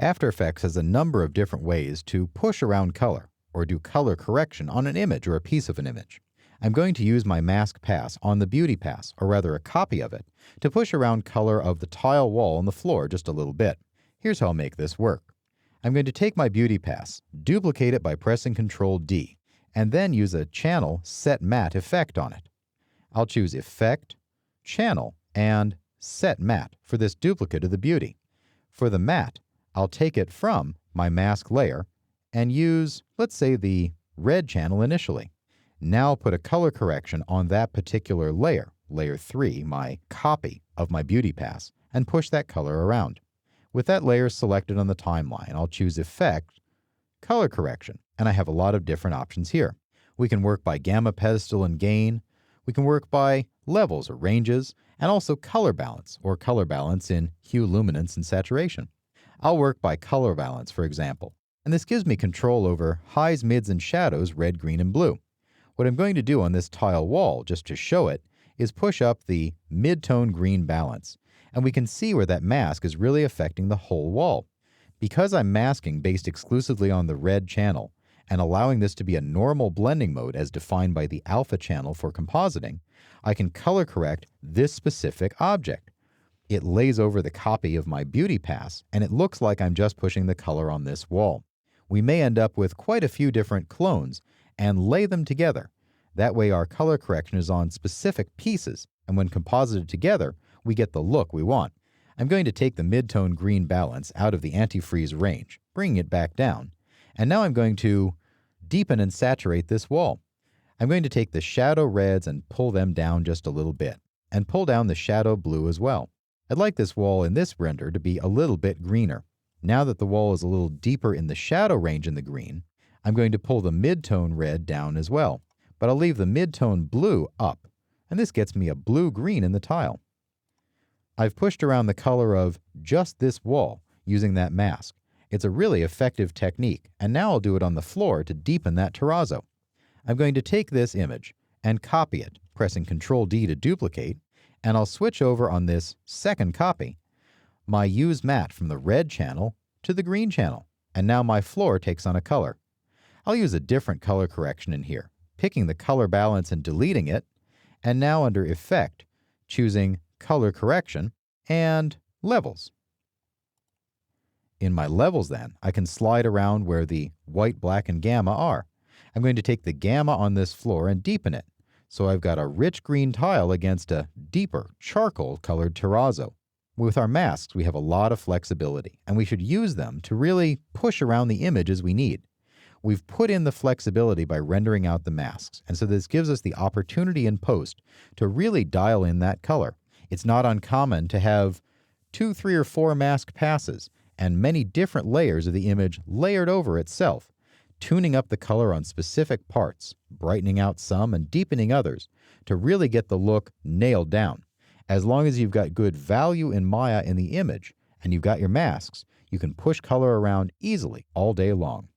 After Effects has a number of different ways to push around color or do color correction on an image or a piece of an image. I'm going to use my Mask Pass on the Beauty Pass, or rather a copy of it, to push around color of the tile wall on the floor just a little bit. Here's how I'll make this work. I'm going to take my Beauty Pass, duplicate it by pressing Ctrl D, and then use a Channel Set Matte effect on it. I'll choose Effect, Channel, and Set Matte for this duplicate of the beauty. For the matte, I'll take it from my mask layer and use, let's say, the red channel initially. Now I'll put a color correction on that particular layer, layer 3, my copy of my Beauty Pass, and push that color around. With that layer selected on the timeline, I'll choose Effect, Color Correction, and I have a lot of different options here. We can work by gamma, pedestal, and gain. We can work by levels or ranges, and also color balance, or color balance in hue, luminance, and saturation. I'll work by color balance, for example, and this gives me control over highs, mids, and shadows, red, green, and blue. What I'm going to do on this tile wall, just to show it, is push up the mid-tone green balance, and we can see where that mask is really affecting the whole wall. Because I'm masking based exclusively on the red channel, and allowing this to be a normal blending mode as defined by the alpha channel for compositing, I can color correct this specific object. It lays over the copy of my Beauty Pass, and it looks like I'm just pushing the color on this wall. We may end up with quite a few different clones and lay them together. That way our color correction is on specific pieces, and when composited together, we get the look we want. I'm going to take the mid-tone green balance out of the antifreeze range, bringing it back down, and now I'm going to deepen and saturate this wall. I'm going to take the shadow reds and pull them down just a little bit, and pull down the shadow blue as well. I'd like this wall in this render to be a little bit greener. Now that the wall is a little deeper in the shadow range in the green, I'm going to pull the mid-tone red down as well, but I'll leave the mid-tone blue up, and this gets me a blue-green in the tile. I've pushed around the color of just this wall using that mask. It's a really effective technique, and now I'll do it on the floor to deepen that terrazzo. I'm going to take this image and copy it, pressing Ctrl D to duplicate, and I'll switch over on this second copy, my Use Matte from the red channel to the green channel, and now my floor takes on a color. I'll use a different color correction in here, picking the color balance and deleting it, and now under Effect, choosing Color Correction and Levels. In my levels then, I can slide around where the white, black, and gamma are. I'm going to take the gamma on this floor and deepen it, so I've got a rich green tile against a deeper, charcoal-colored terrazzo. With our masks, we have a lot of flexibility, and we should use them to really push around the image as we need. We've put in the flexibility by rendering out the masks, and so this gives us the opportunity in post to really dial in that color. It's not uncommon to have 2, 3, or 4 mask passes and many different layers of the image layered over itself, tuning up the color on specific parts, brightening out some and deepening others to really get the look nailed down. As long as you've got good value in Maya in the image and you've got your masks, you can push color around easily all day long.